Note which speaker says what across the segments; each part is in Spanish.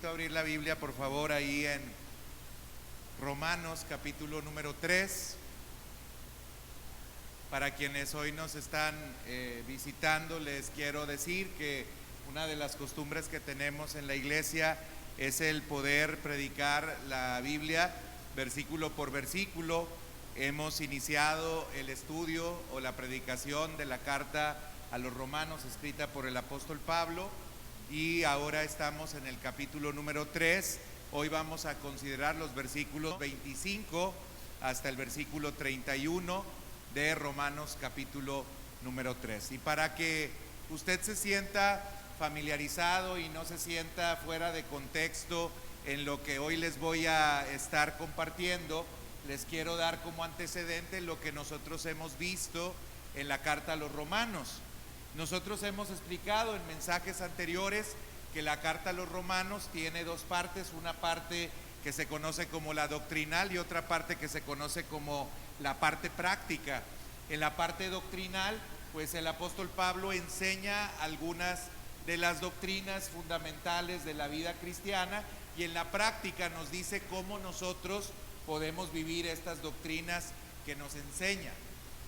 Speaker 1: invito a abrir la Biblia, por favor, ahí en Romanos capítulo número 3. Para quienes hoy nos están visitando, les quiero decir que una de las costumbres que tenemos en la iglesia es el poder predicar la Biblia versículo por versículo. Hemos iniciado el estudio o la predicación de la carta a los romanos escrita por el apóstol Pablo y ahora estamos en el capítulo número 3. Hoy vamos a considerar los versículos 25 hasta el versículo 31 de Romanos capítulo número 3. Y para que usted se sienta familiarizado y no se sienta fuera de contexto en lo que hoy les voy a estar compartiendo, les quiero dar como antecedente lo que nosotros hemos visto en la carta a los romanos. Nosotros hemos explicado en mensajes anteriores que la carta a los romanos tiene dos partes, una parte que se conoce como la doctrinal y otra parte que se conoce como la parte práctica. En la parte doctrinal, pues el apóstol Pablo enseña algunas de las doctrinas fundamentales de la vida cristiana y en la práctica nos dice cómo nosotros podemos vivir estas doctrinas que nos enseña.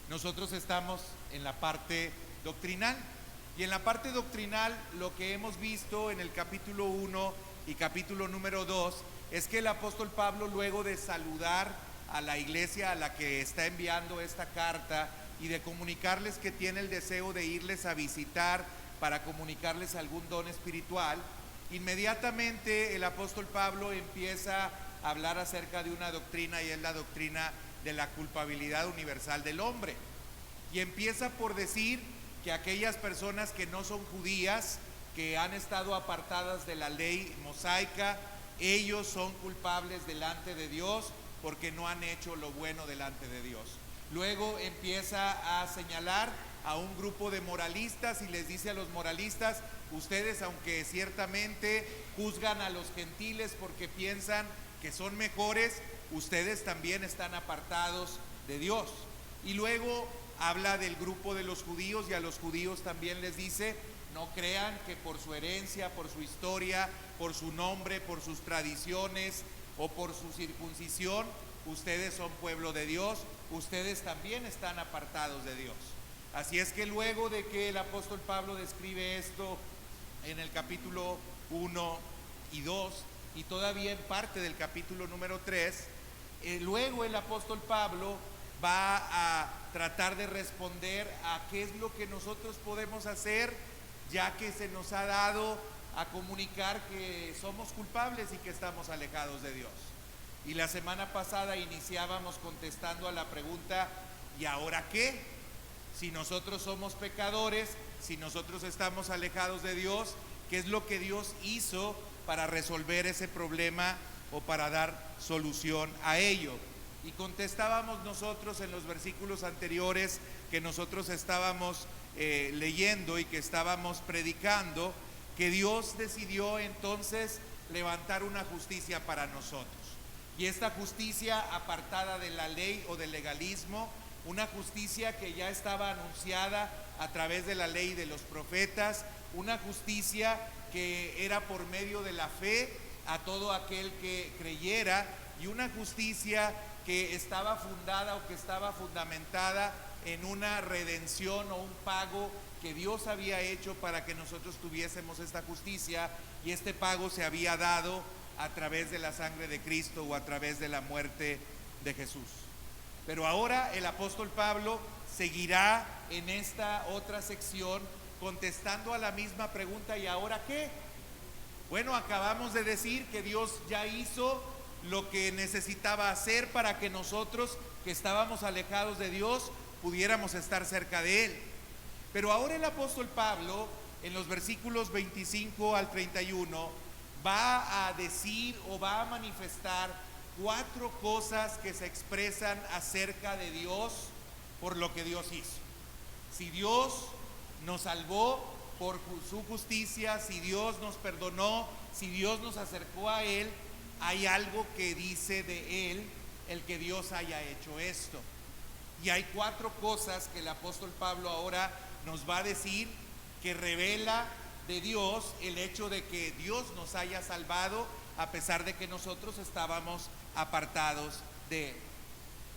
Speaker 1: Nosotros estamos en la parte doctrinal y en la parte doctrinal lo que hemos visto en el capítulo 1 y capítulo número 2 es que el apóstol Pablo, luego de saludar a la iglesia a la que está enviando esta carta y de comunicarles que tiene el deseo de irles a visitar para comunicarles algún don espiritual, inmediatamente el apóstol Pablo empieza a hablar acerca de una doctrina y es la doctrina de la culpabilidad universal del hombre. Y empieza por decir que aquellas personas que no son judías, que han estado apartadas de la ley mosaica, ellos son culpables delante de Dios porque no han hecho lo bueno delante de Dios. Luego empieza a señalar a un grupo de moralistas y les dice a los moralistas: ustedes, aunque ciertamente juzgan a los gentiles porque piensan que son mejores, ustedes también están apartados de Dios. Y luego habla del grupo de los judíos y a los judíos también les dice: no crean que por su herencia, por su historia, por su nombre, por sus tradiciones o por su circuncisión, ustedes son pueblo de Dios, ustedes también están apartados de Dios. Así es que luego de que el apóstol Pablo describe esto en el capítulo 1 y 2 y todavía en parte del capítulo número 3, luego el apóstol Pablo va a tratar de responder a qué es lo que nosotros podemos hacer, ya que se nos ha dado a comunicar que somos culpables y que estamos alejados de Dios. Y la semana pasada iniciábamos contestando a la pregunta: ¿y ahora qué? Si nosotros somos pecadores, si nosotros estamos alejados de Dios, ¿qué es lo que Dios hizo para resolver ese problema o para dar solución a ello? Y contestábamos nosotros en los versículos anteriores que nosotros estábamos leyendo y que estábamos predicando, que Dios decidió entonces levantar una justicia para nosotros. Y esta justicia apartada de la ley o del legalismo, una justicia que ya estaba anunciada a través de la ley y de los profetas, una justicia que era por medio de la fe a todo aquel que creyera, y una justicia que estaba fundada o que estaba fundamentada en una redención o un pago que Dios había hecho para que nosotros tuviésemos esta justicia, y este pago se había dado a través de la sangre de Cristo o a través de la muerte de Jesús. Pero ahora el apóstol Pablo seguirá en esta otra sección contestando a la misma pregunta: ¿y ahora qué? Bueno, acabamos de decir que Dios ya hizo lo que necesitaba hacer para que nosotros, que estábamos alejados de Dios, pudiéramos estar cerca de Él. Pero ahora el apóstol Pablo, en los versículos 25 al 31, va a decir o va a manifestar 4 cosas que se expresan acerca de Dios por lo que Dios hizo. Si Dios nos salvó por su justicia, si Dios nos perdonó, si Dios nos acercó a Él, hay algo que dice de Él el que Dios haya hecho esto. Y hay 4 cosas que el apóstol Pablo ahora nos va a decir, que revela de Dios el hecho de que Dios nos haya salvado a pesar de que nosotros estábamos apartados de Él.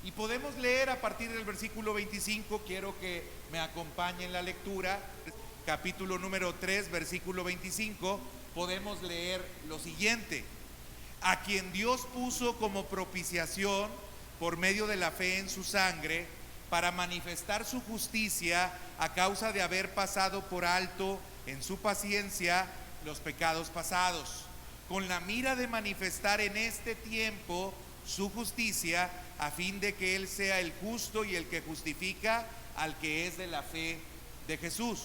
Speaker 1: Y podemos leer a partir del versículo 25, quiero que me acompañen la lectura, capítulo número 3, versículo 25, podemos leer lo siguiente: a quien Dios puso como propiciación por medio de la fe en su sangre, para manifestar su justicia a causa de haber pasado por alto en su paciencia los pecados pasados, con la mira de manifestar en este tiempo su justicia, a fin de que Él sea el justo y el que justifica al que es de la fe de Jesús.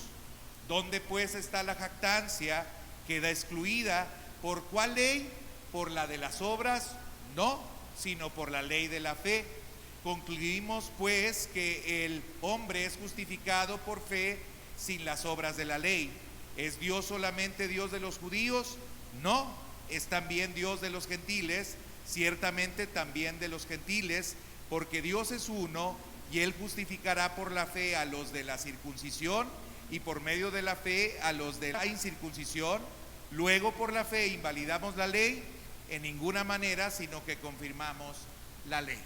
Speaker 1: ¿Dónde pues está la jactancia? Queda excluida. ¿Por cuál ley? ¿Por la de las obras? No, sino por la ley de la fe. Concluimos pues que el hombre es justificado por fe sin las obras de la ley. ¿Es Dios solamente Dios de los judíos? No, es también Dios de los gentiles, ciertamente también de los gentiles, porque Dios es uno, y Él justificará por la fe a los de la circuncisión y por medio de la fe a los de la incircuncisión. Luego por la fe invalidamos la ley, en ninguna manera, sino que confirmamos la ley.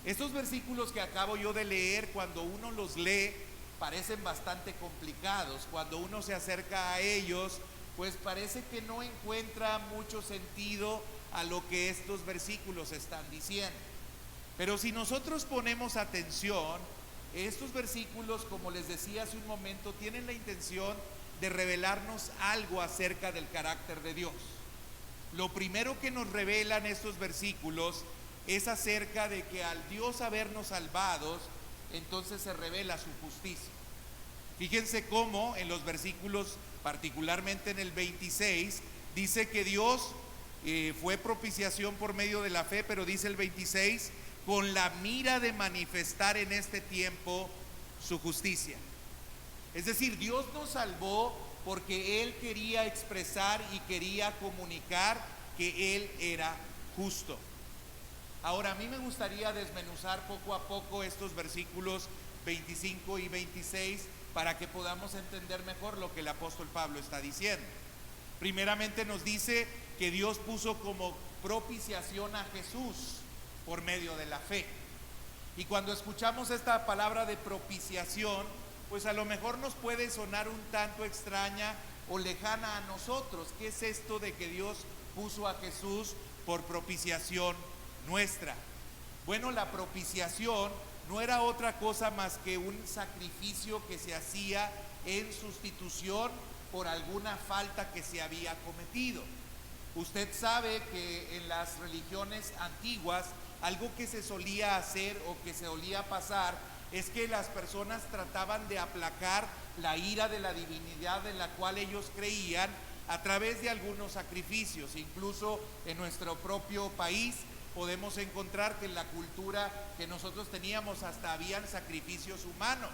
Speaker 1: Estos versículos que acabo yo de leer, cuando uno los lee, parecen bastante complicados. Cuando uno se acerca a ellos, pues parece que no encuentra mucho sentido a lo que estos versículos están diciendo. Pero si nosotros ponemos atención, estos versículos, como les decía hace un momento, tienen la intención de revelarnos algo acerca del carácter de Dios. Lo primero que nos revelan estos versículos es acerca de que al Dios habernos salvados, entonces se revela su justicia. Fíjense cómo en los versículos, particularmente en el 26, dice que Dios fue propiciación por medio de la fe, pero dice el 26, con la mira de manifestar en este tiempo su justicia. Es decir, Dios nos salvó porque Él quería expresar y quería comunicar que Él era justo. Ahora, a mí me gustaría desmenuzar poco a poco estos versículos 25 y 26 para que podamos entender mejor lo que el apóstol Pablo está diciendo. Primeramente nos dice que Dios puso como propiciación a Jesús por medio de la fe. Y cuando escuchamos esta palabra de propiciación, pues a lo mejor nos puede sonar un tanto extraña o lejana a nosotros. ¿Qué es esto de que Dios puso a Jesús por propiciación nuestra? Bueno, la propiciación no era otra cosa más que un sacrificio que se hacía en sustitución por alguna falta que se había cometido. Usted sabe que en las religiones antiguas algo que se solía hacer o que se solía pasar es que las personas trataban de aplacar la ira de la divinidad en la cual ellos creían a través de algunos sacrificios. Incluso en nuestro propio país podemos encontrar que en la cultura que nosotros teníamos hasta habían sacrificios humanos.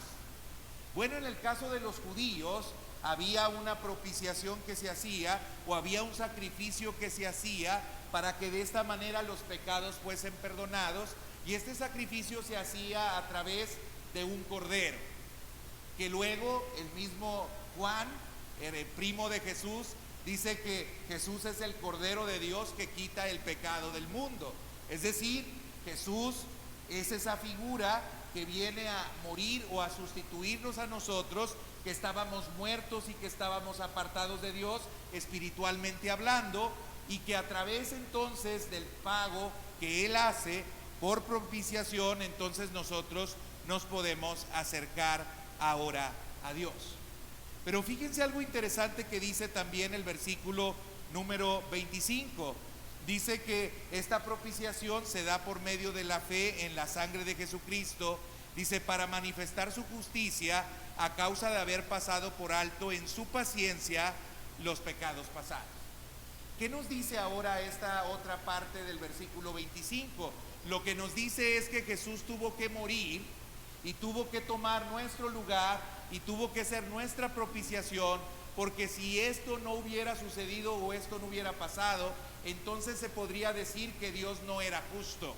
Speaker 1: Bueno, en el caso de los judíos había una propiciación que se hacía o había un sacrificio que se hacía para que de esta manera los pecados fuesen perdonados, y este sacrificio se hacía a través de un cordero, que luego el mismo Juan, el primo de Jesús, dice que Jesús es el Cordero de Dios que quita el pecado del mundo. Es decir, Jesús es esa figura que viene a morir o a sustituirnos a nosotros, que estábamos muertos y que estábamos apartados de Dios espiritualmente hablando, y que a través entonces del pago que Él hace por propiciación, entonces nosotros nos podemos acercar ahora a Dios. Pero fíjense algo interesante que dice también el versículo número 25. Dice que esta propiciación se da por medio de la fe en la sangre de Jesucristo. Dice, para manifestar su justicia a causa de haber pasado por alto en su paciencia los pecados pasados. ¿Qué nos dice ahora esta otra parte del versículo 25? Lo que nos dice es que Jesús tuvo que morir y tuvo que tomar nuestro lugar y tuvo que ser nuestra propiciación, porque si esto no hubiera sucedido o esto no hubiera pasado, entonces se podría decir que Dios no era justo.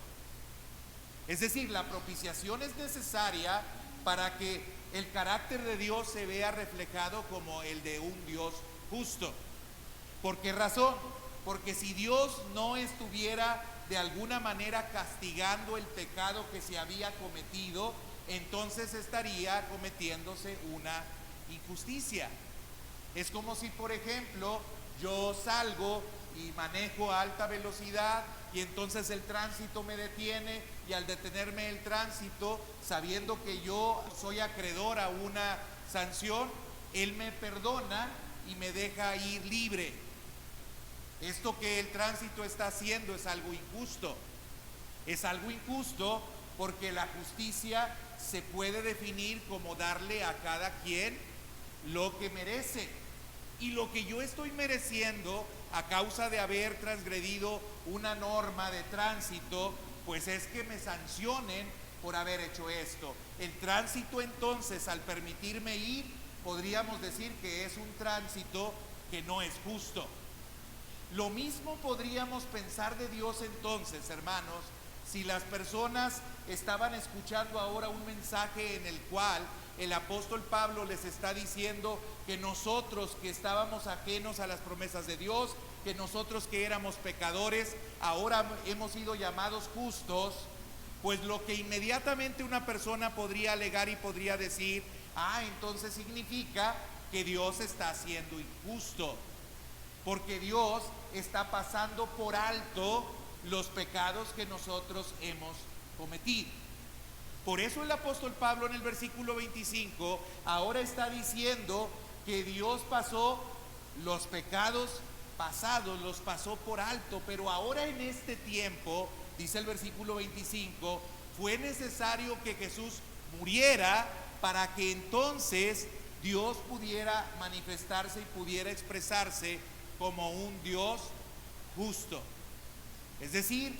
Speaker 1: Es decir, la propiciación es necesaria para que el carácter de Dios se vea reflejado como el de un Dios justo. ¿Por qué razón? Porque si Dios no estuviera de alguna manera castigando el pecado que se había cometido, entonces estaría cometiéndose una injusticia. Es como si, por ejemplo, yo salgo y manejo a alta velocidad y entonces el tránsito me detiene, y al detenerme el tránsito, sabiendo que yo soy acreedor a una sanción, él me perdona y me deja ir libre. Esto que el tránsito está haciendo es algo injusto. Es algo injusto porque la justicia se puede definir como darle a cada quien lo que merece. Y lo que yo estoy mereciendo a causa de haber transgredido una norma de tránsito, pues es que me sancionen por haber hecho esto. El tránsito entonces, al permitirme ir, podríamos decir que es un tránsito que no es justo. Lo mismo podríamos pensar de Dios entonces, hermanos, si las personas estaban escuchando ahora un mensaje en el cual el apóstol Pablo les está diciendo que nosotros que estábamos ajenos a las promesas de Dios, que nosotros que éramos pecadores, ahora hemos sido llamados justos, pues lo que inmediatamente una persona podría alegar y podría decir, entonces significa que Dios está siendo injusto, porque Dios está pasando por alto los pecados que nosotros hemos cometido. Por eso el apóstol Pablo en el versículo 25 ahora está diciendo que Dios pasó los pecados pasados, los pasó por alto, pero ahora en este tiempo, dice el versículo 25, fue necesario que Jesús muriera para que entonces Dios pudiera manifestarse y pudiera expresarse como un Dios justo. Es decir,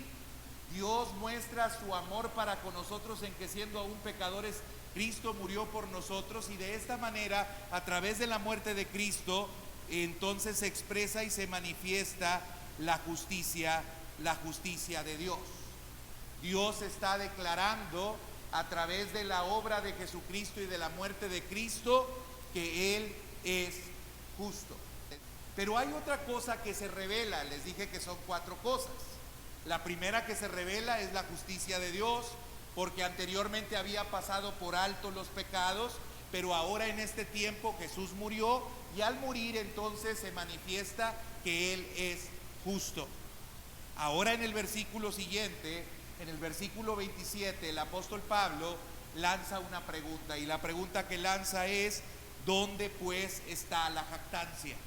Speaker 1: Dios muestra su amor para con nosotros en que siendo aún pecadores, Cristo murió por nosotros, y de esta manera, a través de la muerte de Cristo, entonces se expresa y se manifiesta la justicia de Dios. Dios está declarando a través de la obra de Jesucristo y de la muerte de Cristo que Él es justo. Pero hay otra cosa que se revela. Les dije que son 4 cosas. La primera que se revela es la justicia de Dios, porque anteriormente había pasado por alto los pecados, pero ahora en este tiempo Jesús murió, y al morir entonces se manifiesta que Él es justo. Ahora en el versículo siguiente, en el versículo 27, el apóstol Pablo lanza una pregunta, y la pregunta que lanza es: ¿dónde pues está la jactancia?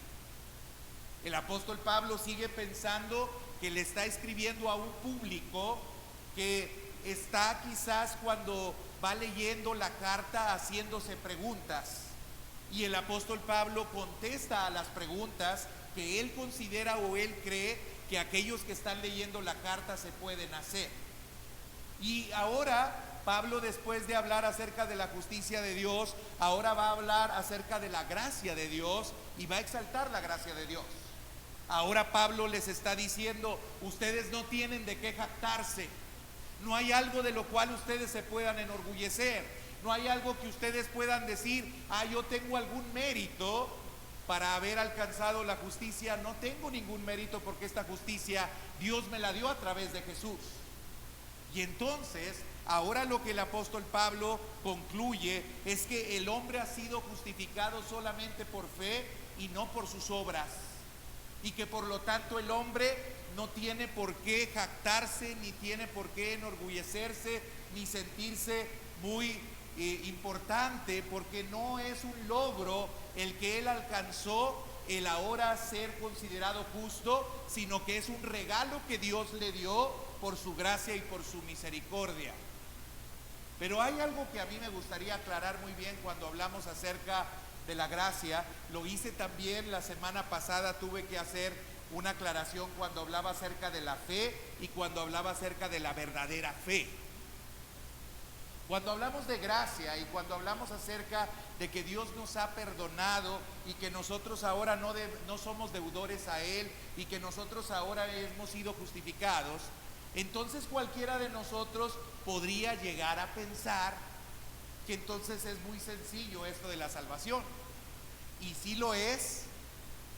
Speaker 1: El apóstol Pablo sigue pensando que le está escribiendo a un público que está quizás cuando va leyendo la carta haciéndose preguntas, y el apóstol Pablo contesta a las preguntas que él considera o él cree que aquellos que están leyendo la carta se pueden hacer. Y ahora Pablo, después de hablar acerca de la justicia de Dios, ahora va a hablar acerca de la gracia de Dios y va a exaltar la gracia de Dios. Ahora Pablo les está diciendo: ustedes no tienen de qué jactarse, no hay algo de lo cual ustedes se puedan enorgullecer, no hay algo que ustedes puedan decir: yo tengo algún mérito para haber alcanzado la justicia. No tengo ningún mérito, porque esta justicia Dios me la dio a través de Jesús. Y entonces, ahora lo que el apóstol Pablo concluye es que el hombre ha sido justificado solamente por fe y no por sus obras, y que por lo tanto el hombre no tiene por qué jactarse, ni tiene por qué enorgullecerse, ni sentirse muy importante, porque no es un logro el que él alcanzó el ahora ser considerado justo, sino que es un regalo que Dios le dio por su gracia y por su misericordia. Pero hay algo que a mí me gustaría aclarar muy bien cuando hablamos acerca de la gracia. Lo hice también la semana pasada, tuve que hacer una aclaración cuando hablaba acerca de la fe y cuando hablaba acerca de la verdadera fe. Cuando hablamos de gracia y cuando hablamos acerca de que Dios nos ha perdonado y que nosotros ahora no somos deudores a Él, y que nosotros ahora hemos sido justificados, entonces cualquiera de nosotros podría llegar a pensar que entonces es muy sencillo esto de la salvación. Y sí lo es,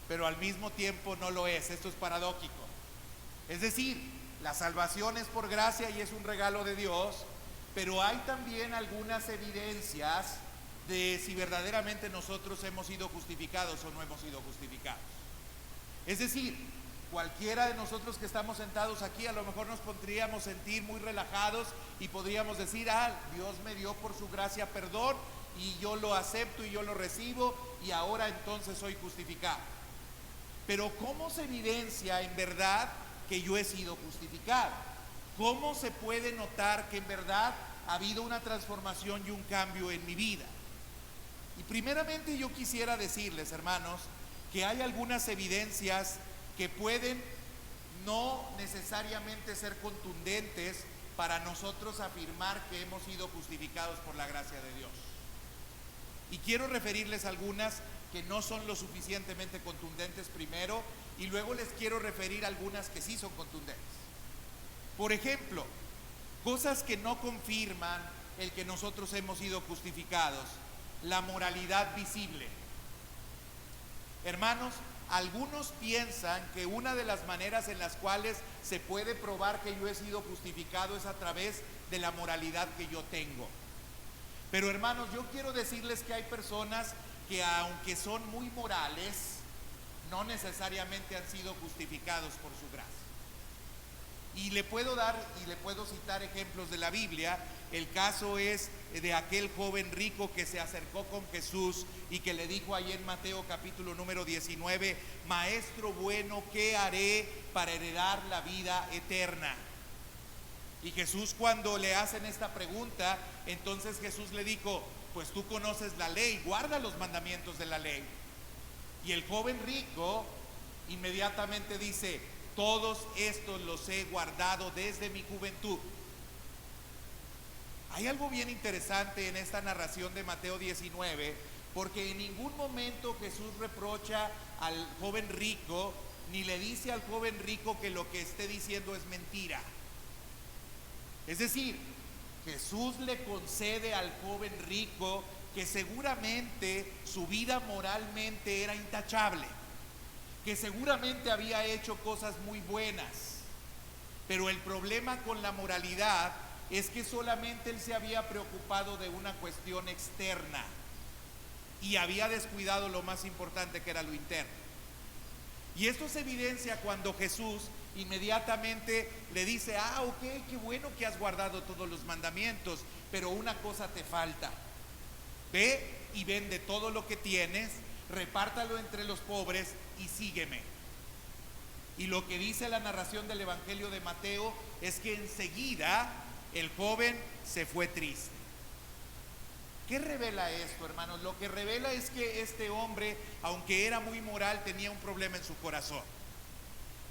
Speaker 1: pero al mismo tiempo no lo es. Esto es paradójico. Es decir, la salvación es por gracia y es un regalo de Dios, pero hay también algunas evidencias de si verdaderamente nosotros hemos sido justificados o no hemos sido justificados. Es decir, cualquiera de nosotros que estamos sentados aquí a lo mejor nos podríamos sentir muy relajados y podríamos decir: Dios me dio por su gracia perdón y yo lo acepto y yo lo recibo y ahora entonces soy justificado. Pero ¿cómo se evidencia en verdad que yo he sido justificado? ¿Cómo se puede notar que en verdad ha habido una transformación y un cambio en mi vida? Y primeramente yo quisiera decirles, hermanos, que hay algunas evidencias que pueden no necesariamente ser contundentes para nosotros afirmar que hemos sido justificados por la gracia de Dios. Y quiero referirles algunas que no son lo suficientemente contundentes primero, y luego les quiero referir algunas que sí son contundentes. Por ejemplo, cosas que no confirman el que nosotros hemos sido justificados: la moralidad visible. Hermanos, algunos piensan que una de las maneras en las cuales se puede probar que yo he sido justificado es a través de la moralidad que yo tengo. Pero hermanos, yo quiero decirles que hay personas que, aunque son muy morales, no necesariamente han sido justificados por su gracia. Y le puedo citar ejemplos de la Biblia. El caso es de aquel joven rico que se acercó con Jesús y que le dijo ahí en Mateo capítulo número 19: Maestro bueno, ¿qué haré para heredar la vida eterna? Y Jesús, cuando le hacen esta pregunta, entonces Jesús le dijo: pues tú conoces la ley, guarda los mandamientos de la ley. Y el joven rico inmediatamente dice: todos estos los he guardado desde mi juventud. Hay algo bien interesante en esta narración de Mateo 19, porque en ningún momento Jesús reprocha al joven rico, ni le dice al joven rico que lo que esté diciendo es mentira. Es decir, Jesús le concede al joven rico que seguramente su vida moralmente era intachable, que seguramente había hecho cosas muy buenas, pero el problema con la moralidad es que solamente él se había preocupado de una cuestión externa y había descuidado lo más importante, que era lo interno. Y esto se evidencia cuando Jesús inmediatamente le dice: ok, qué bueno que has guardado todos los mandamientos, pero una cosa te falta. Ve y vende todo lo que tienes, repártalo entre los pobres y sígueme. Y lo que dice la narración del Evangelio de Mateo es que enseguida el joven se fue triste. ¿Qué revela esto, hermanos? Lo que revela es que este hombre, aunque era muy moral, tenía un problema en su corazón.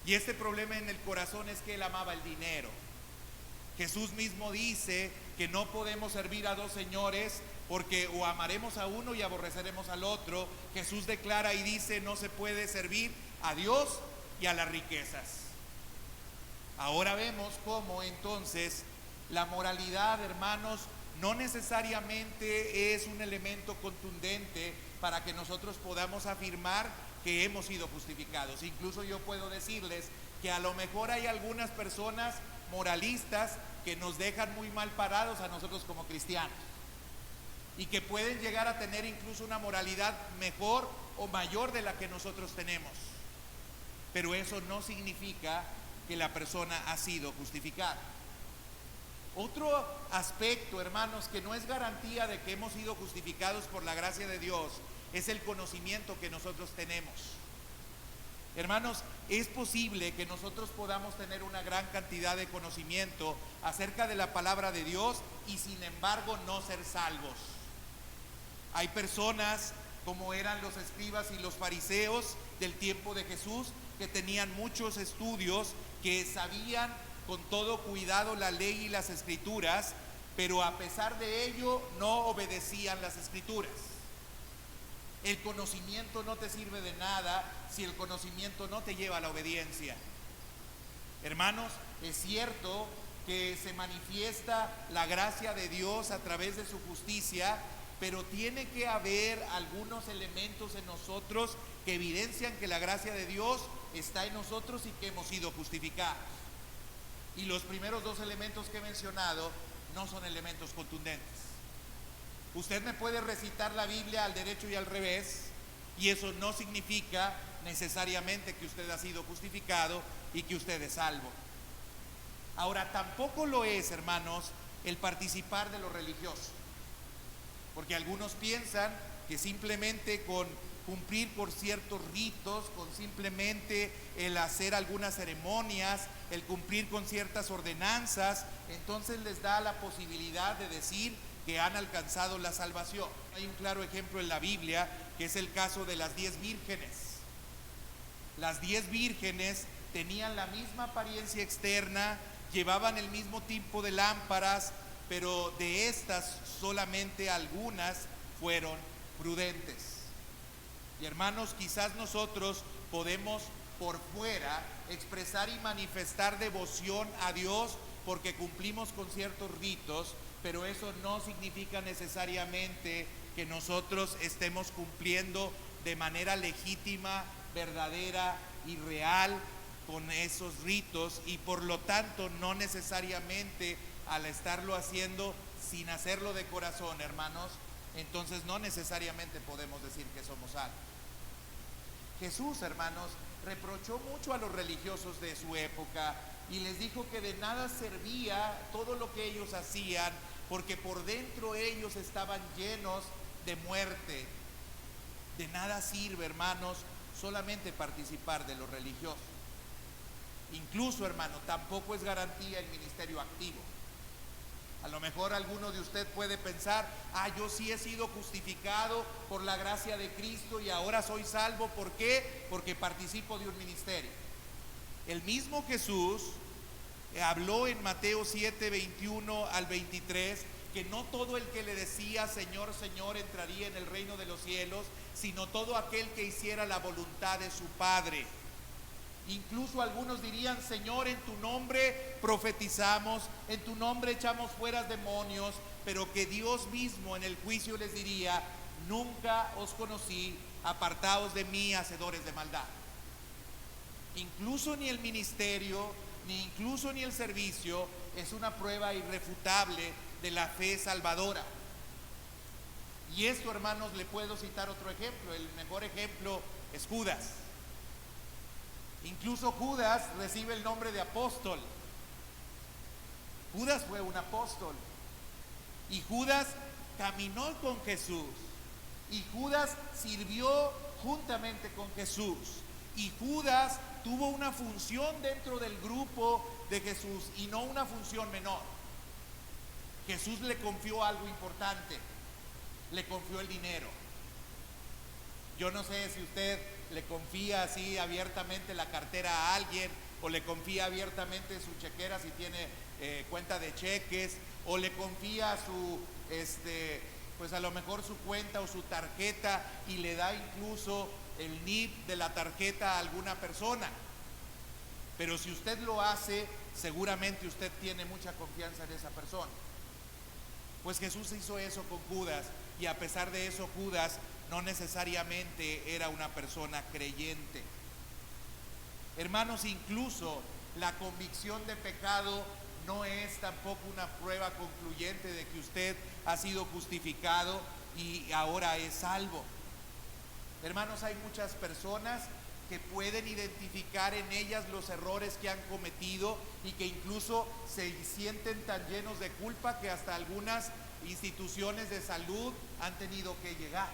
Speaker 1: Y este problema en el corazón es que él amaba el dinero. Jesús mismo dice que no podemos servir a dos señores, porque o amaremos a uno y aborreceremos al otro. Jesús declara y dice: no se puede servir a Dios y a las riquezas. Ahora vemos cómo entonces la moralidad, hermanos, no necesariamente es un elemento contundente para que nosotros podamos afirmar que hemos sido justificados. Incluso yo puedo decirles que a lo mejor hay algunas personas moralistas que nos dejan muy mal parados a nosotros como cristianos, y que pueden llegar a tener incluso una moralidad mejor o mayor de la que nosotros tenemos, pero eso no significa que la persona ha sido justificada. Otro aspecto, hermanos, que no es garantía de que hemos sido justificados por la gracia de Dios, es el conocimiento que nosotros tenemos. Hermanos, es posible que nosotros podamos tener una gran cantidad de conocimiento acerca de la palabra de Dios y sin embargo no ser salvos. Hay personas, como eran los escribas y los fariseos del tiempo de Jesús, que tenían muchos estudios, que sabían con todo cuidado la ley y las escrituras, pero a pesar de ello no obedecían las escrituras. El conocimiento no te sirve de nada si el conocimiento no te lleva a la obediencia. Hermanos, es cierto que se manifiesta la gracia de Dios a través de su justicia, pero tiene que haber algunos elementos en nosotros que evidencian que la gracia de Dios está en nosotros y que hemos sido justificados. Y los primeros dos elementos que he mencionado no son elementos contundentes. Usted me puede recitar la Biblia al derecho y al revés, y eso no significa necesariamente que usted ha sido justificado y que usted es salvo. Ahora, tampoco lo es, hermanos, el participar de lo religioso, porque algunos piensan que simplemente con cumplir por ciertos ritos, con simplemente el hacer algunas ceremonias, el cumplir con ciertas ordenanzas, entonces les da la posibilidad de decir que han alcanzado la salvación. Hay un claro ejemplo en la Biblia, que es el caso de las 10 vírgenes. Las 10 vírgenes tenían la misma apariencia externa, llevaban el mismo tipo de lámparas, pero de estas solamente algunas fueron prudentes. Y hermanos, quizás nosotros podemos por fuera expresar y manifestar devoción a Dios porque cumplimos con ciertos ritos, pero eso no significa necesariamente que nosotros estemos cumpliendo de manera legítima, verdadera y real con esos ritos, y por lo tanto no necesariamente al estarlo haciendo sin hacerlo de corazón, hermanos, entonces no necesariamente podemos decir que somos salvos. Jesús, hermanos, reprochó mucho a los religiosos de su época y les dijo que de nada servía todo lo que ellos hacían, porque por dentro ellos estaban llenos de muerte. De nada sirve, hermanos, solamente participar de lo religioso. Incluso, hermano, tampoco es garantía el ministerio activo. A lo mejor alguno de usted puede pensar, yo sí he sido justificado por la gracia de Cristo y ahora soy salvo. ¿Por qué? Porque participo de un ministerio. El mismo Jesús habló en Mateo 7, 21 al 23, que no todo el que le decía Señor, Señor entraría en el reino de los cielos, sino todo aquel que hiciera la voluntad de su Padre. Incluso algunos dirían, Señor, en tu nombre profetizamos, en tu nombre echamos fuera demonios, pero que Dios mismo en el juicio les diría, nunca os conocí, apartaos de mí, hacedores de maldad. Incluso ni el ministerio, ni incluso ni el servicio es una prueba irrefutable de la fe salvadora. Y esto, hermanos, le puedo citar otro ejemplo. El mejor ejemplo es Judas. Incluso Judas recibe el nombre de apóstol. Judas fue un apóstol. Y Judas caminó con Jesús. Y Judas sirvió juntamente con Jesús. Y Judas tuvo una función dentro del grupo de Jesús y no una función menor. Jesús le confió algo importante. Le confió el dinero. Yo no sé si usted le confía así abiertamente la cartera a alguien, o le confía abiertamente su chequera si tiene cuenta de cheques, o le confía su, pues a lo mejor su cuenta o su tarjeta y le da incluso el NIP de la tarjeta a alguna persona. Pero si usted lo hace, seguramente usted tiene mucha confianza en esa persona. Pues Jesús hizo eso con Judas, y a pesar de eso Judas no necesariamente era una persona creyente. Hermanos, incluso la convicción de pecado no es tampoco una prueba concluyente de que usted ha sido justificado y ahora es salvo. Hermanos, hay muchas personas que pueden identificar en ellas los errores que han cometido y que incluso se sienten tan llenos de culpa que hasta algunas instituciones de salud han tenido que llegar.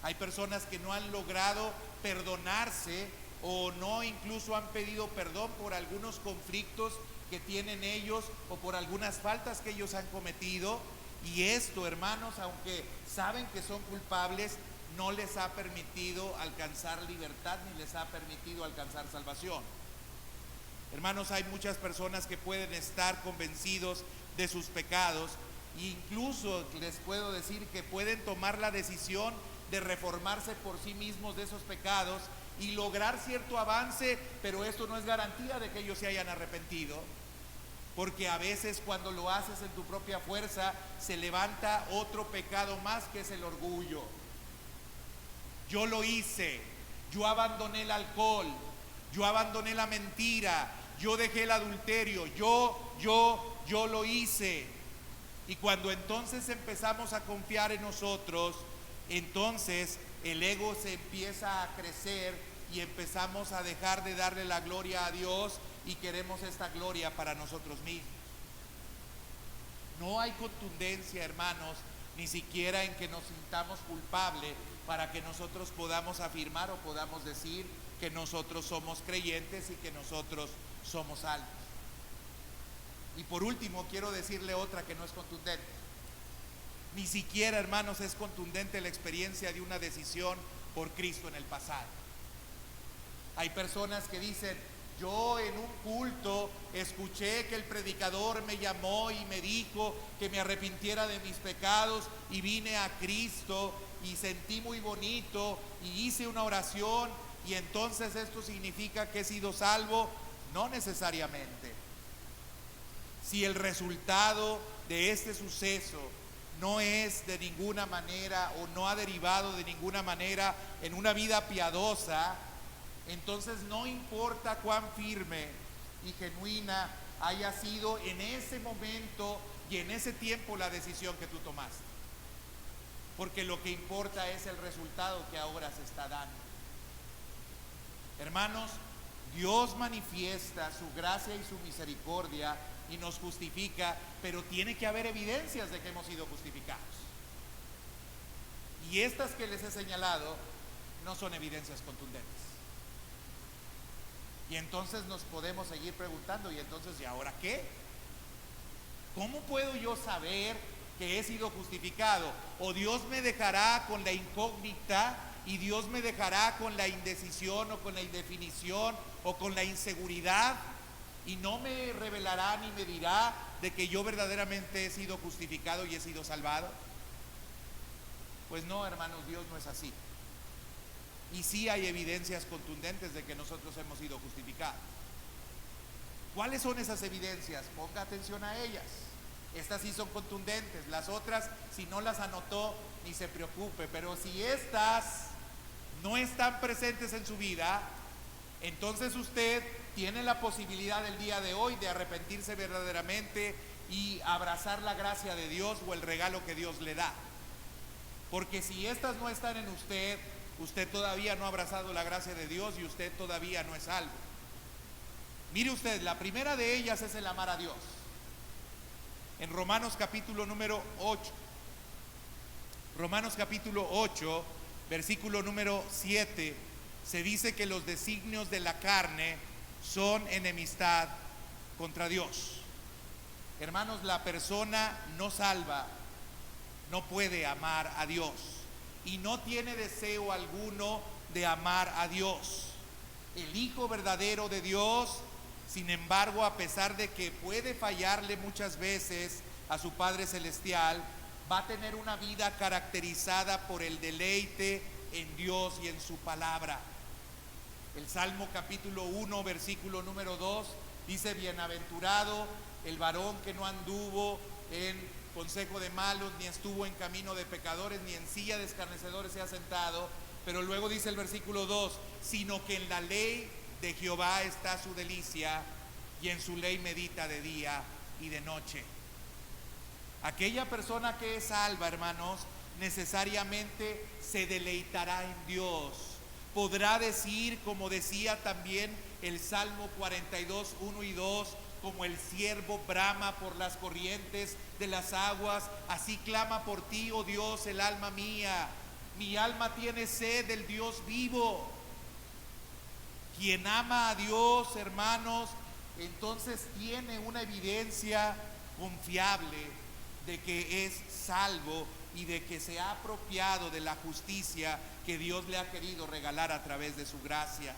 Speaker 1: Hay personas que no han logrado perdonarse o no incluso han pedido perdón por algunos conflictos que tienen ellos o por algunas faltas que ellos han cometido, y esto, hermanos, aunque saben que son culpables, no les ha permitido alcanzar libertad ni les ha permitido alcanzar salvación. Hermanos, hay muchas personas que pueden estar convencidos de sus pecados, e incluso les puedo decir que pueden tomar la decisión de reformarse por sí mismos de esos pecados y lograr cierto avance, pero esto no es garantía de que ellos se hayan arrepentido. porque a veces cuando lo haces en tu propia fuerza se levanta otro pecado más, que es el orgullo. Yo lo hice, yo abandoné el alcohol, yo abandoné la mentira, yo dejé el adulterio, yo lo hice. Y cuando entonces empezamos a confiar en nosotros, entonces el ego se empieza a crecer y empezamos a dejar de darle la gloria a Dios y queremos esta gloria para nosotros mismos. No hay contundencia, hermanos, ni siquiera en que nos sintamos culpables para que nosotros podamos afirmar o podamos decir que nosotros somos creyentes y que nosotros somos salvos. Y por último, quiero decirle otra que no es contundente. Ni siquiera, hermanos, es contundente la experiencia de una decisión por Cristo en el pasado. Hay personas que dicen: yo en un culto escuché que el predicador me llamó y me dijo que me arrepintiera de mis pecados y vine a Cristo y sentí muy bonito y hice una oración y entonces esto significa que he sido salvo. No necesariamente. Si el resultado de este suceso no es de ninguna manera o no ha derivado de ninguna manera en una vida piadosa, entonces no importa cuán firme y genuina haya sido en ese momento y en ese tiempo la decisión que tú tomaste, porque lo que importa es el resultado que ahora se está dando. Hermanos, Dios manifiesta su gracia y su misericordia y nos justifica, pero tiene que haber evidencias de que hemos sido justificados. Y estas que les he señalado no son evidencias contundentes. Y entonces nos podemos seguir preguntando: ¿y entonces, y ahora qué? ¿Cómo puedo yo saber que he sido justificado? ¿O Dios me dejará con la incógnita y Dios me dejará con la indecisión o con la indefinición o con la inseguridad y no me revelará ni me dirá de que yo verdaderamente he sido justificado y he sido salvado? Pues no, hermanos, Dios no es así. Y sí hay evidencias contundentes de que nosotros hemos sido justificados. ¿Cuáles son esas evidencias? Ponga atención a ellas. Estas sí son contundentes. Las otras, si no las anotó, ni se preocupe. Pero si estas no están presentes en su vida, entonces usted tiene la posibilidad el día de hoy de arrepentirse verdaderamente y abrazar la gracia de Dios o el regalo que Dios le da. Porque si estas no están en usted, usted todavía no ha abrazado la gracia de Dios y usted todavía no es salvo. Mire usted, la primera de ellas es el amar a Dios. En Romanos capítulo número 8, Romanos capítulo 8, versículo número 7, se dice que los designios de la carne son enemistad contra Dios. Hermanos, la persona no salva no puede amar a Dios y no tiene deseo alguno de amar a Dios. El Hijo verdadero de Dios, sin embargo, a pesar de que puede fallarle muchas veces a su Padre Celestial, va a tener una vida caracterizada por el deleite en Dios y en su palabra. El Salmo capítulo 1, versículo número 2 dice: bienaventurado el varón que no anduvo en consejo de malos, ni estuvo en camino de pecadores, ni en silla de escarnecedores se ha sentado. Pero luego dice el versículo 2: sino que en la ley de Jehová está su delicia, y en su ley medita de día y de noche. Aquella persona que es salva, hermanos, necesariamente se deleitará en Dios. Podrá decir, como decía también el Salmo 42, 1 y 2, como el siervo brama por las corrientes de las aguas, así clama por ti, oh Dios, el alma mía. Mi alma tiene sed del Dios vivo. Quien ama a Dios, hermanos, entonces tiene una evidencia confiable de que es salvo y de que se ha apropiado de la justicia que Dios le ha querido regalar a través de su gracia.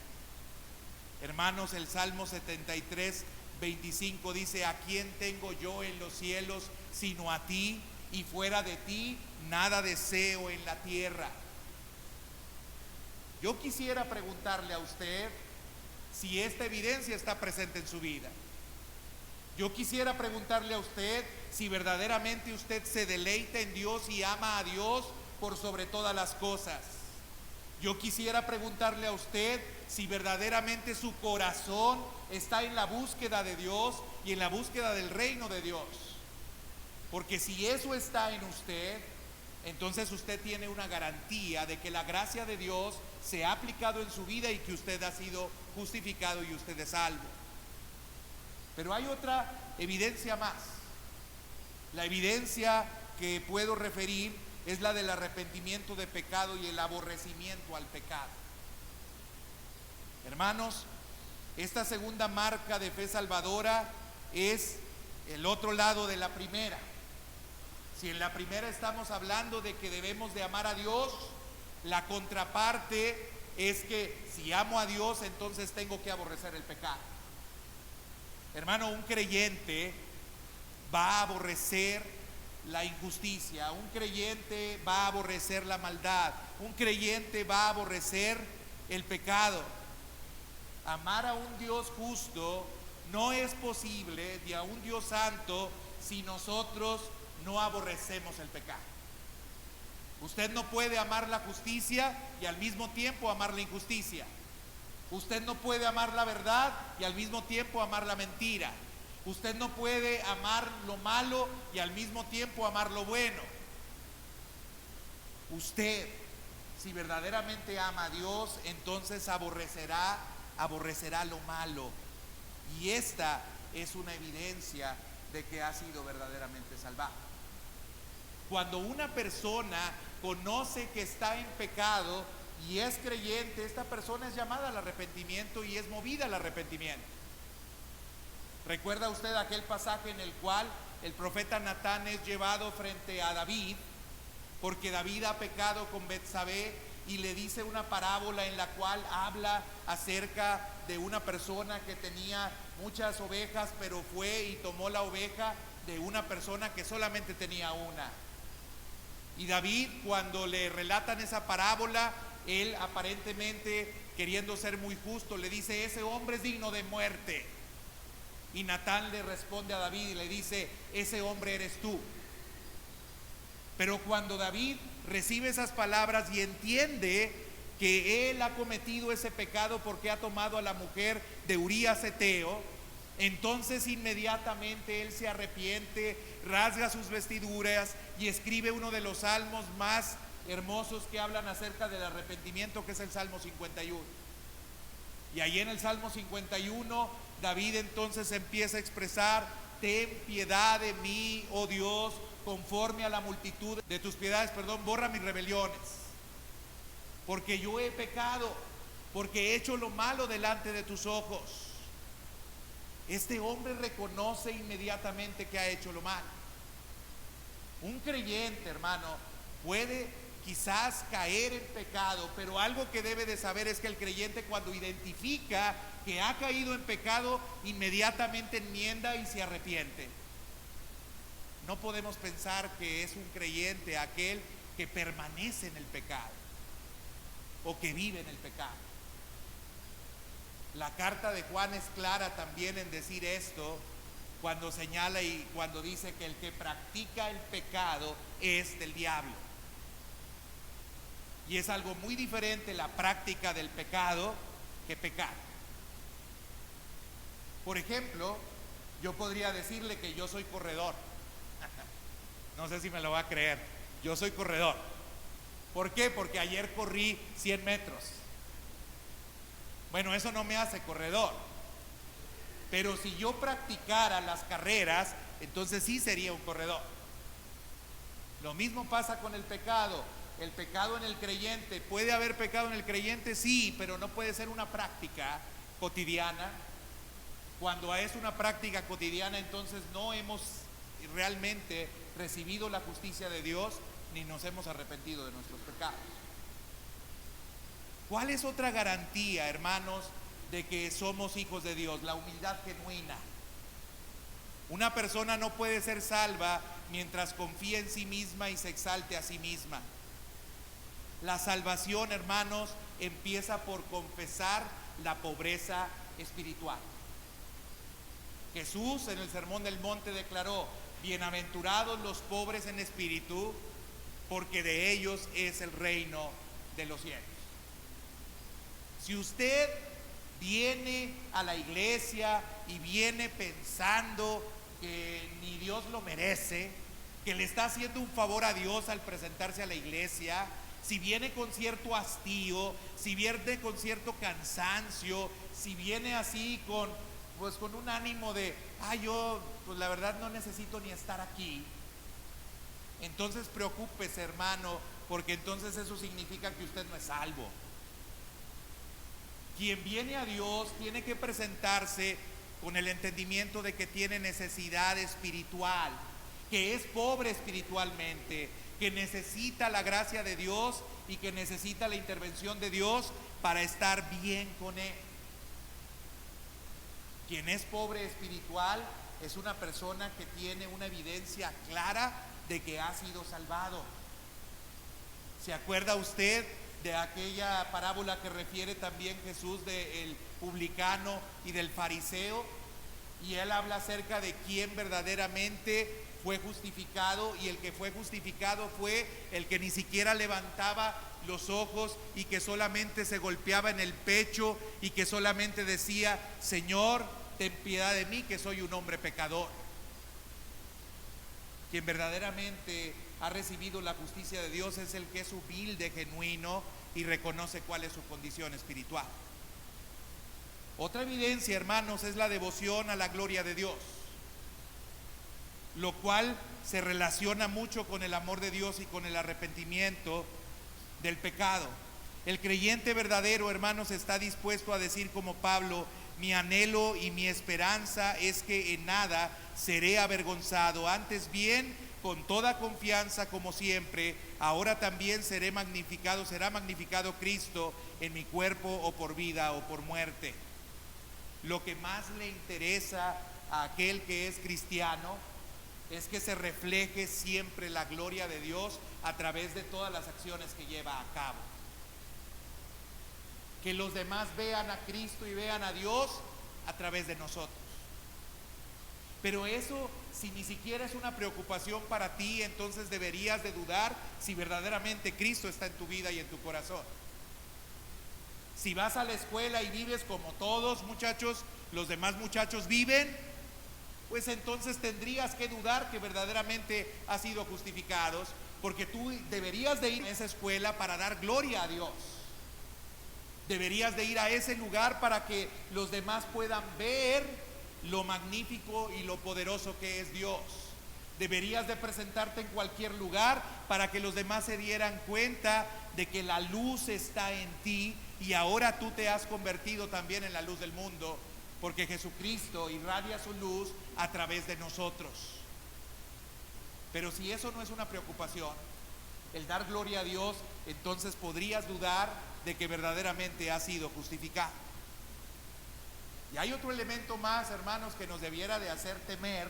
Speaker 1: Hermanos, el Salmo 73, 25 dice: ¿a quién tengo yo en los cielos sino a ti? Y fuera de ti nada deseo en la tierra. Yo quisiera preguntarle a usted si esta evidencia está presente en su vida. Yo quisiera preguntarle a usted si verdaderamente usted se deleita en Dios y ama a Dios por sobre todas las cosas. Yo quisiera preguntarle a usted si verdaderamente su corazón está en la búsqueda de Dios y en la búsqueda del reino de Dios. Porque si eso está en usted, entonces usted tiene una garantía de que la gracia de Dios se ha aplicado en su vida y que usted ha sido justificado y usted es salvo. Pero hay otra evidencia más. La evidencia que puedo referir es la del arrepentimiento de pecado y el aborrecimiento al pecado. Hermanos, esta segunda marca de fe salvadora es el otro lado de la primera. Si en la primera estamos hablando de que debemos de amar a Dios, la contraparte es que si amo a Dios, entonces tengo que aborrecer el pecado. Hermano, un creyente va a aborrecer la injusticia, un creyente va a aborrecer la maldad, un creyente va a aborrecer el pecado. Amar a un Dios justo no es posible, ni a un Dios santo, si nosotros no aborrecemos el pecado. Usted no puede amar la justicia y al mismo tiempo amar la injusticia. Usted no puede amar la verdad y al mismo tiempo amar la mentira. Usted no puede amar lo malo y al mismo tiempo amar lo bueno. Usted, si verdaderamente ama a Dios, entonces aborrecerá lo malo. Y esta es una evidencia de que ha sido verdaderamente salvado. Cuando una persona conoce que está en pecado y es creyente, esta persona es llamada al arrepentimiento y es movida al arrepentimiento. ¿Recuerda usted aquel pasaje en el cual el profeta Natán es llevado frente a David, porque David ha pecado con Betsabé, y le dice una parábola en la cual habla acerca de una persona que tenía muchas ovejas, pero fue y tomó la oveja de una persona que solamente tenía una? Y David, cuando le relatan esa parábola, él aparentemente queriendo ser muy justo, le dice: ese hombre es digno de muerte. Y Natán le responde a David y le dice: ese hombre eres tú. Pero cuando David recibe esas palabras y entiende que él ha cometido ese pecado porque ha tomado a la mujer de Urías Eteo, entonces inmediatamente él se arrepiente, rasga sus vestiduras y escribe uno de los salmos más hermosos que hablan acerca del arrepentimiento, que es el Salmo 51. Y ahí en el Salmo 51, David entonces empieza a expresar: ten piedad de mí, oh Dios, conforme a la multitud de tus piedades, borra mis rebeliones, porque yo he pecado, porque he hecho lo malo delante de tus ojos. Este hombre reconoce inmediatamente que ha hecho lo malo. Un creyente, hermano, puede quizás caer en pecado, pero algo que debe de saber es que el creyente, cuando identifica que ha caído en pecado, inmediatamente enmienda y se arrepiente. No podemos pensar que es un creyente aquel que permanece en el pecado o que vive en el pecado. La carta de Juan es clara también en decir esto, cuando señala y cuando dice que el que practica el pecado es del diablo. Y es algo muy diferente la práctica del pecado que pecar. Por ejemplo, yo podría decirle que yo soy corredor. No sé si me lo va a creer. Yo soy corredor. ¿Por qué? Porque ayer corrí 100 metros. Bueno, eso no me hace corredor. Pero si yo practicara las carreras, entonces sí sería un corredor. Lo mismo pasa con el pecado. El pecado en el creyente, ¿puede haber pecado en el creyente? Sí, pero no puede ser una práctica cotidiana. Cuando es una práctica cotidiana, entonces no hemos realmente recibido la justicia de Dios, ni nos hemos arrepentido de nuestros pecados. ¿Cuál es otra garantía, hermanos, de que somos hijos de Dios? La humildad genuina. Una persona no puede ser salva mientras confía en sí misma y se exalte a sí misma. La salvación, hermanos, empieza por confesar la pobreza espiritual. Jesús en el Sermón del Monte declaró: bienaventurados los pobres en espíritu, porque de ellos es el reino de los cielos. Si usted viene a la iglesia y viene pensando que ni Dios lo merece, que le está haciendo un favor a Dios al presentarse a la iglesia, si viene con cierto hastío, si viene con cierto cansancio, si viene así con un ánimo de, yo pues la verdad no necesito ni estar aquí, entonces preocúpese, hermano, porque entonces eso significa que usted no es salvo. Quien viene a Dios tiene que presentarse con el entendimiento de que tiene necesidad espiritual, que es pobre espiritualmente, que necesita la gracia de Dios y que necesita la intervención de Dios para estar bien con Él. Quien es pobre espiritual es una persona que tiene una evidencia clara de que ha sido salvado. ¿Se acuerda usted de aquella parábola que refiere también Jesús del publicano y del fariseo? Y él habla acerca de quién verdaderamente fue justificado, y el que fue justificado fue el que ni siquiera levantaba los ojos y que solamente se golpeaba en el pecho y que solamente decía: Señor, ten piedad de mí, que soy un hombre pecador. Quien verdaderamente ha recibido la justicia de Dios es el que es humilde, genuino y reconoce cuál es su condición espiritual. Otra evidencia, hermanos, es la devoción a la gloria de Dios, lo cual se relaciona mucho con el amor de Dios y con el arrepentimiento del pecado. El creyente verdadero, hermanos, está dispuesto a decir como Pablo: mi anhelo y mi esperanza es que en nada seré avergonzado, antes bien, con toda confianza como siempre, ahora también será magnificado Cristo en mi cuerpo, o por vida o por muerte. Lo que más le interesa a aquel que es cristiano es que se refleje siempre la gloria de Dios a través de todas las acciones que lleva a cabo. Que los demás vean a Cristo y vean a Dios a través de nosotros. Pero eso, si ni siquiera es una preocupación para ti, entonces deberías de dudar si verdaderamente Cristo está en tu vida y en tu corazón. Si vas a la escuela y vives como todos, muchachos, los demás muchachos viven, pues entonces tendrías que dudar que verdaderamente has sido justificados, porque tú deberías de ir a esa escuela para dar gloria a Dios. Deberías de ir a ese lugar para que los demás puedan ver lo magnífico y lo poderoso que es Dios. Deberías de presentarte en cualquier lugar para que los demás se dieran cuenta de que la luz está en ti y ahora tú te has convertido también en la luz del mundo, porque Jesucristo irradia su luz a través de nosotros. Pero si eso no es una preocupación, el dar gloria a Dios, entonces podrías dudar de que verdaderamente has sido justificado. Y hay otro elemento más, hermanos, que nos debiera de hacer temer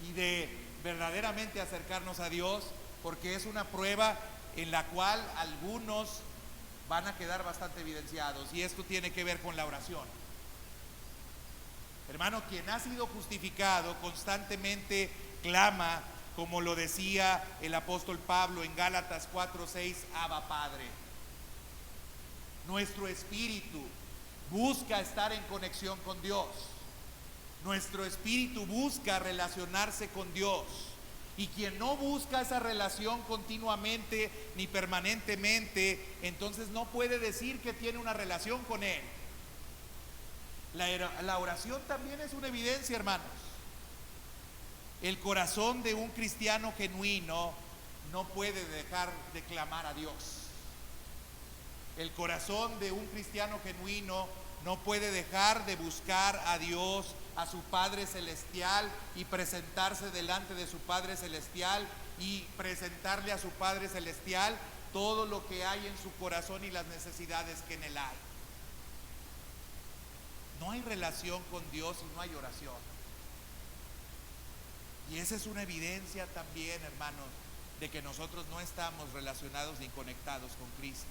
Speaker 1: y de verdaderamente acercarnos a Dios, porque es una prueba en la cual algunos van a quedar bastante evidenciados, y esto tiene que ver con la oración. Hermano, quien ha sido justificado constantemente clama, como lo decía el apóstol Pablo en Gálatas 4:6, Abba Padre. Nuestro espíritu busca estar en conexión con Dios. Nuestro espíritu busca relacionarse con Dios. Y quien no busca esa relación continuamente ni permanentemente, entonces no puede decir que tiene una relación con Él. La oración también es una evidencia, hermanos. El corazón de un cristiano genuino no puede dejar de clamar a Dios. El corazón de un cristiano genuino no puede dejar de buscar a Dios, a su Padre Celestial, y presentarse delante de su Padre Celestial y presentarle a su Padre Celestial todo lo que hay en su corazón y las necesidades que en él hay. No hay relación con Dios y no hay oración. Y esa es una evidencia también, hermanos, de que nosotros no estamos relacionados ni conectados con Cristo.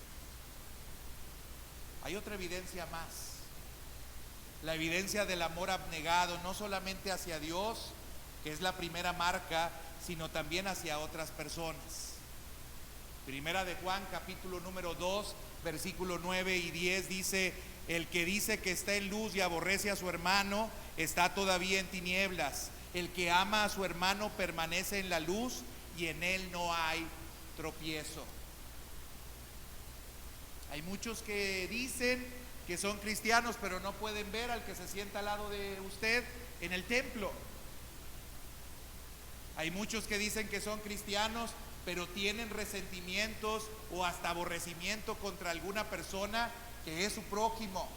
Speaker 1: Hay otra evidencia más. la evidencia del amor abnegado, no solamente hacia Dios, que es la primera marca, sino también hacia otras personas. Primera de Juan, capítulo número 2, versículo 9 y 10 dice: el que dice que está en luz y aborrece a su hermano, está todavía en tinieblas. El que ama a su hermano permanece en la luz y en él no hay tropiezo. Hay muchos que dicen que son cristianos, pero no pueden ver al que se sienta al lado de usted en el templo. Hay muchos que dicen que son cristianos, pero tienen resentimientos o hasta aborrecimiento contra alguna persona que es su prójimo.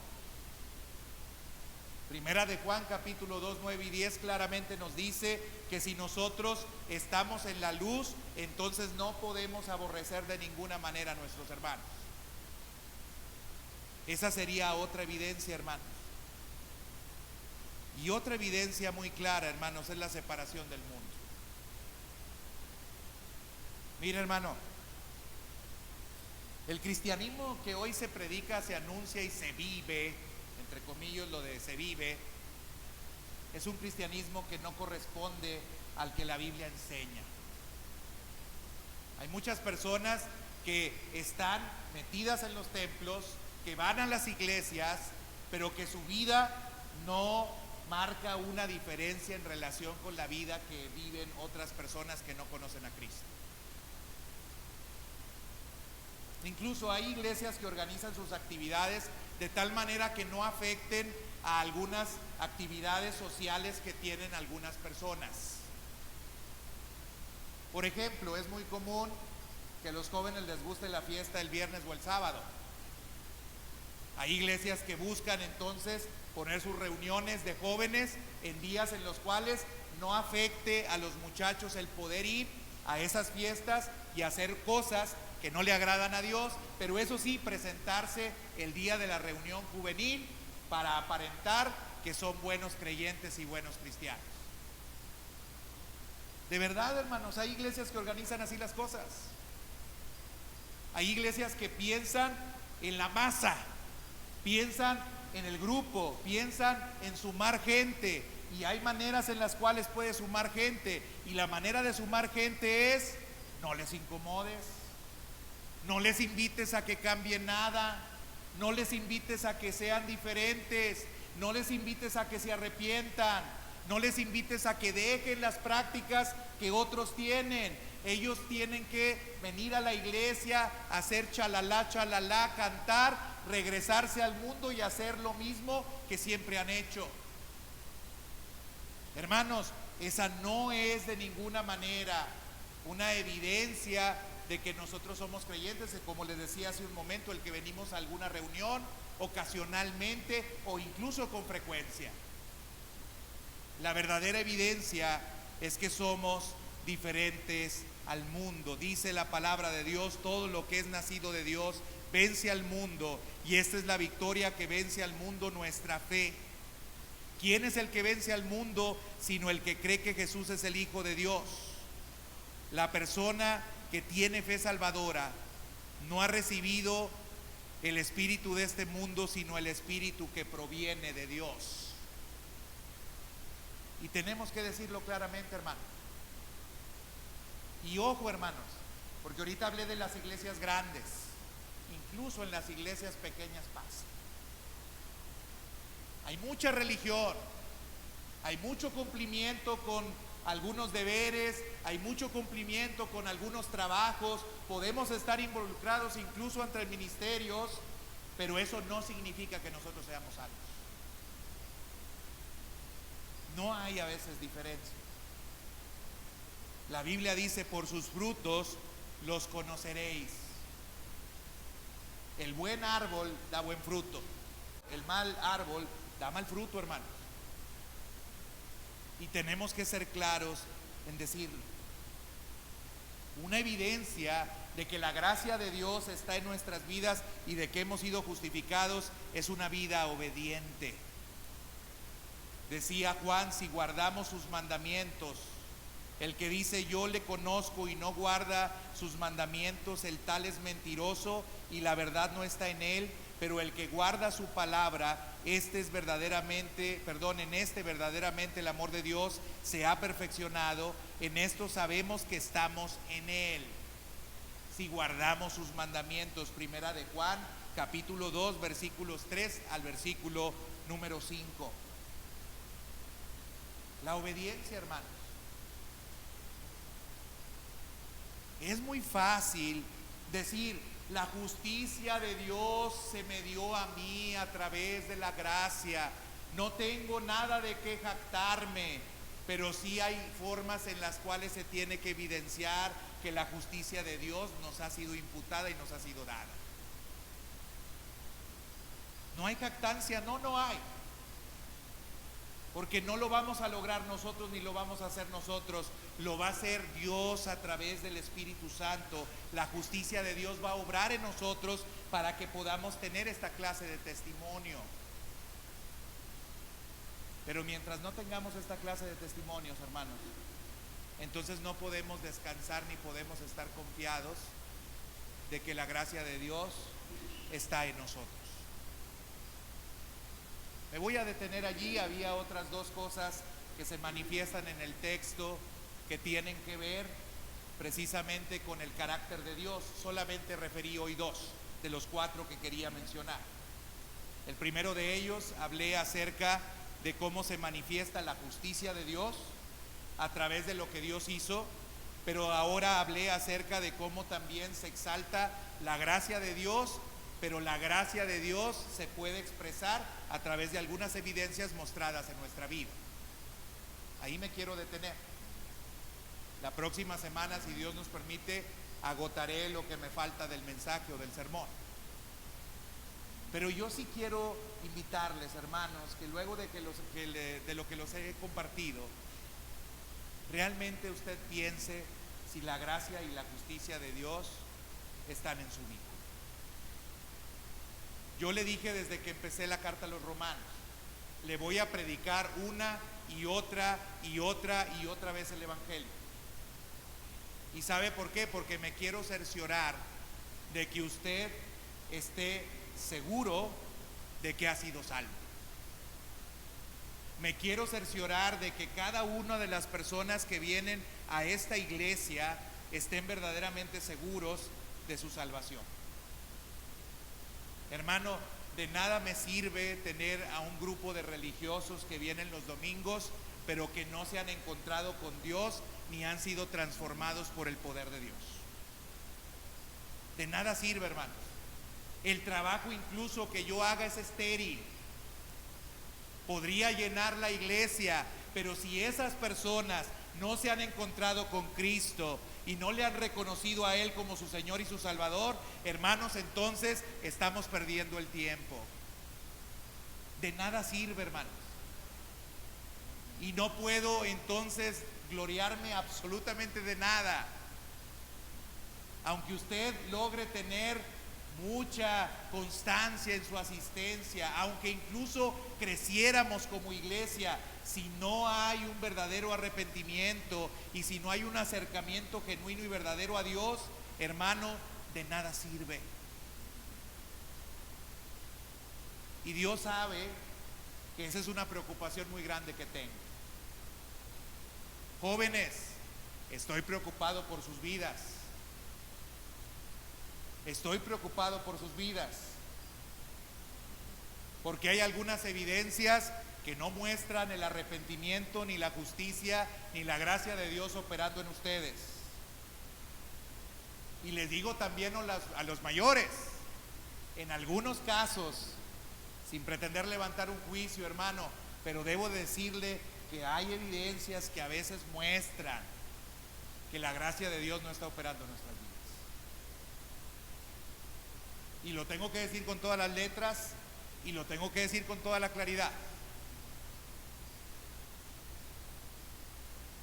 Speaker 1: Primera de Juan, capítulo 2, 9 y 10 claramente nos dice que si nosotros estamos en la luz, entonces no podemos aborrecer de ninguna manera a nuestros hermanos. Esa sería otra evidencia, hermanos. Y otra evidencia muy clara, hermanos, es la separación del mundo. Mira, hermano, el cristianismo que hoy se predica, se anuncia y se vive, entre comillas lo de se vive, es un cristianismo que no corresponde al que la Biblia enseña. Hay muchas personas que están metidas en los templos, que van a las iglesias, pero que su vida no marca una diferencia en relación con la vida que viven otras personas que no conocen a Cristo. Incluso hay iglesias que organizan sus actividades de tal manera que no afecten a algunas actividades sociales que tienen algunas personas. Por ejemplo, es muy común que a los jóvenes les guste la fiesta el viernes o el sábado. Hay iglesias que buscan entonces poner sus reuniones de jóvenes en días en los cuales no afecte a los muchachos el poder ir a esas fiestas y hacer cosas que no le agradan a Dios, pero eso sí, presentarse el día de la reunión juvenil para aparentar que son buenos creyentes y buenos cristianos. De verdad, hermanos, hay iglesias que organizan así las cosas. Hay iglesias que piensan en la masa, piensan en el grupo, piensan en sumar gente, y hay maneras en las cuales puede sumar gente, y la manera de sumar gente es: no les incomodes, no les invites a que cambien nada, no les invites a que sean diferentes, no les invites a que se arrepientan, no les invites a que dejen las prácticas que otros tienen. Ellos tienen que venir a la iglesia, hacer chalalá, chalalá, cantar, regresarse al mundo y hacer lo mismo que siempre han hecho. Hermanos, esa no es de ninguna manera una evidencia de que nosotros somos creyentes, como les decía hace un momento, el que venimos a alguna reunión ocasionalmente o incluso con frecuencia. La verdadera evidencia es que somos diferentes al mundo. Dice la palabra de Dios: todo lo que es nacido de Dios vence al mundo, y esta es la victoria que vence al mundo, nuestra fe. ¿Quién es el que vence al mundo sino el que cree que Jesús es el Hijo de Dios? La persona que tiene fe salvadora no ha recibido el espíritu de este mundo, sino el espíritu que proviene de Dios. Y tenemos que decirlo claramente, hermano. Y ojo, hermanos, porque ahorita hablé de las iglesias grandes, incluso en las iglesias pequeñas pasa. Hay mucha religión, hay mucho cumplimiento con algunos deberes, hay mucho cumplimiento con algunos trabajos, podemos estar involucrados incluso entre ministerios, pero eso no significa que nosotros seamos salvos. No hay a veces diferencia. La Biblia dice: por sus frutos los conoceréis. El buen árbol da buen fruto, el mal árbol da mal fruto, hermanos. Y tenemos que ser claros en decirlo. Una evidencia de que la gracia de Dios está en nuestras vidas y de que hemos sido justificados es una vida obediente. Decía Juan: si guardamos sus mandamientos. El que dice yo le conozco y no guarda sus mandamientos, el tal es mentiroso y la verdad no está en él. Pero el que guarda su palabra, en este verdaderamente el amor de Dios se ha perfeccionado, en esto sabemos que estamos en Él, si guardamos sus mandamientos. Primera de Juan, capítulo 2, versículos 3 al versículo número 5. La obediencia, hermanos. Es muy fácil decir: la justicia de Dios se me dio a mí a través de la gracia, no tengo nada de qué jactarme. Pero sí hay formas en las cuales se tiene que evidenciar que la justicia de Dios nos ha sido imputada y nos ha sido dada. ¿No hay jactancia? No hay. Porque no lo vamos a lograr nosotros ni lo vamos a hacer nosotros, lo va a hacer Dios a través del Espíritu Santo. La justicia de Dios va a obrar en nosotros para que podamos tener esta clase de testimonio. Pero mientras no tengamos esta clase de testimonios, hermanos, entonces no podemos descansar ni podemos estar confiados de que la gracia de Dios está en nosotros. Me voy a detener allí. Había otras dos cosas que se manifiestan en el texto que tienen que ver precisamente con el carácter de Dios. Solamente referí hoy dos de los cuatro que quería mencionar. El primero de ellos, hablé acerca de cómo se manifiesta la justicia de Dios a través de lo que Dios hizo, pero ahora hablé acerca de cómo también se exalta la gracia de Dios, pero la gracia de Dios se puede expresar a través de algunas evidencias mostradas en nuestra vida. Ahí me quiero detener. La próxima semana, si Dios nos permite, agotaré lo que me falta del mensaje o del sermón. Pero yo sí quiero invitarles, hermanos, que luego de lo que los he compartido, realmente usted piense si la gracia y la justicia de Dios están en su vida. Yo le dije desde que empecé la carta a los romanos, le voy a predicar una y otra vez el Evangelio. ¿Y sabe por qué? Porque me quiero cerciorar de que usted esté seguro de que ha sido salvo. Me quiero cerciorar de que cada una de las personas que vienen a esta iglesia estén verdaderamente seguros de su salvación. Hermano, de nada me sirve tener a un grupo de religiosos que vienen los domingos, pero que no se han encontrado con Dios ni han sido transformados por el poder de Dios. De nada sirve, hermanos. El trabajo incluso que yo haga es estéril. Podría llenar la iglesia, pero si esas personas no se han encontrado con Cristo y no le han reconocido a Él como su Señor y su Salvador, hermanos, entonces estamos perdiendo el tiempo. De nada sirve, hermanos. Y no puedo entonces gloriarme absolutamente de nada. Aunque usted logre tener mucha constancia en su asistencia, aunque incluso creciéramos como iglesia, si no hay un verdadero arrepentimiento y si no hay un acercamiento genuino y verdadero a Dios, hermano, de nada sirve. Y Dios sabe que esa es una preocupación muy grande que tengo. Jóvenes, estoy preocupado por sus vidas. Estoy preocupado por sus vidas, porque hay algunas evidencias que no muestran el arrepentimiento, ni la justicia, ni la gracia de Dios operando en ustedes. Y les digo también a los mayores, en algunos casos, sin pretender levantar un juicio, hermano, pero debo decirle que hay evidencias que a veces muestran que la gracia de Dios no está operando en nuestras vidas. Y lo tengo que decir con todas las letras y lo tengo que decir con toda la claridad.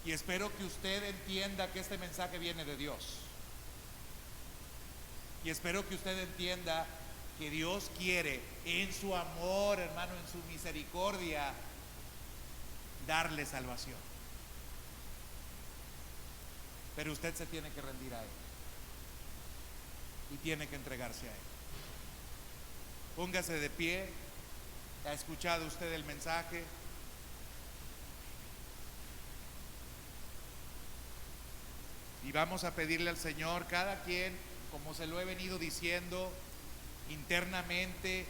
Speaker 1: Y espero que usted entienda que este mensaje viene de Dios. Y espero que usted entienda que Dios quiere, en su amor, hermano, en su misericordia, darle salvación. Pero usted se tiene que rendir a Él y tiene que entregarse a Él. Póngase de pie ¿Ha escuchado usted el mensaje? Y vamos a pedirle al Señor, cada quien, como se lo he venido diciendo, internamente,